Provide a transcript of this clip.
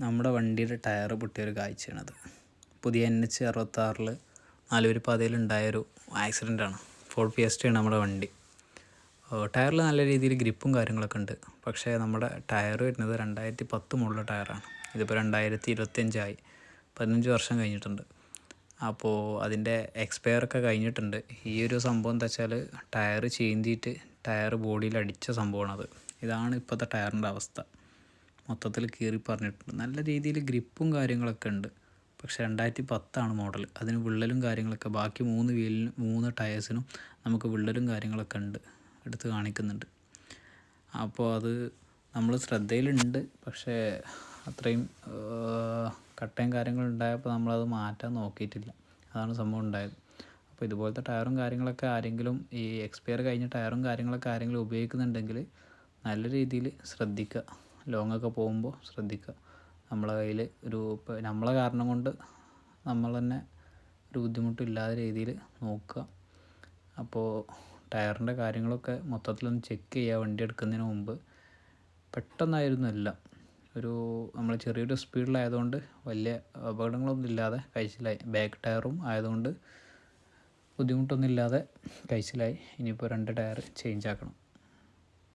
നമ്മുടെ വണ്ടിയുടെ ടയർ പൊട്ടിയൊരു കാഴ്ചയാണത്. പുതിയ NH66 നാലുവരി പാതയിലുണ്ടായൊരു ആക്സിഡൻ്റാണ്. ഫോർഡ് ഫിയസ്റ്റയാണ് നമ്മുടെ വണ്ടി. ടയറിൽ നല്ല രീതിയിൽ ഗ്രിപ്പും കാര്യങ്ങളൊക്കെ ഉണ്ട്. പക്ഷേ നമ്മുടെ ടയർ വരുന്നത് 2010 മോഡൽ ടയറാണ്. ഇതിപ്പോൾ 2025 15 വർഷം കഴിഞ്ഞിട്ടുണ്ട്. അപ്പോൾ അതിൻ്റെ എക്സ്പയറൊക്കെ കഴിഞ്ഞിട്ടുണ്ട്. ഈ ഒരു സംഭവം എന്താ വെച്ചാൽ ടയർ ചീന്തിയിട്ട് ടയർ ബോഡിയിൽ അടിച്ച സംഭവമാണത്. ഇതാണ് ഇപ്പോഴത്തെ ടയറിൻ്റെ അവസ്ഥ. മൊത്തത്തിൽ കീറി പറഞ്ഞിട്ടുണ്ട്. നല്ല രീതിയിൽ ഗ്രിപ്പും കാര്യങ്ങളൊക്കെ ഉണ്ട്. പക്ഷേ 2010 മോഡൽ. അതിന് വിള്ളലും കാര്യങ്ങളൊക്കെ ബാക്കി 3 ടയേഴ്സിനും നമുക്ക് വിള്ളലും കാര്യങ്ങളൊക്കെ ഉണ്ട്, എടുത്ത് കാണിക്കുന്നുണ്ട്. അപ്പോൾ അത് നമ്മൾ ശ്രദ്ധയിലുണ്ട്. പക്ഷേ അത്രയും കട്ടയും കാര്യങ്ങളുണ്ടായപ്പോൾ നമ്മളത് മാറ്റാൻ നോക്കിയിട്ടില്ല. അതാണ് സംഭവം ഉണ്ടായത്. അപ്പോൾ ഇതുപോലത്തെ ടയറും കാര്യങ്ങളൊക്കെ ആരെങ്കിലും ഈ എക്സ്പയർ കഴിഞ്ഞ ടയറും കാര്യങ്ങളൊക്കെ ആരെങ്കിലും ഉപയോഗിക്കുന്നുണ്ടെങ്കിൽ നല്ല രീതിയിൽ ശ്രദ്ധിക്കുക. ലോങ്ങൊക്കെ പോകുമ്പോൾ ശ്രദ്ധിക്കുക. നമ്മളെ കയ്യിൽ നമ്മളെ കാരണം കൊണ്ട് നമ്മൾ തന്നെ ഒരു ബുദ്ധിമുട്ടില്ലാത്ത രീതിയിൽ നോക്കുക. അപ്പോൾ ടയറിൻ്റെ കാര്യങ്ങളൊക്കെ മൊത്തത്തിലൊന്ന് ചെക്ക് ചെയ്യുക വണ്ടി എടുക്കുന്നതിന് മുമ്പ്. പെട്ടെന്നായിരുന്നു എല്ലാം. നമ്മൾ ചെറിയൊരു സ്പീഡിലായതുകൊണ്ട് വലിയ അപകടങ്ങളൊന്നും ഇല്ലാതെ കഴിച്ചിലായി. ബാക്ക് ടയറും ആയതുകൊണ്ട് ബുദ്ധിമുട്ടൊന്നും ഇല്ലാതെ കഴിച്ചിലായി. ഇനിയിപ്പോൾ 2 ടയർ ചേഞ്ച് ആക്കണം.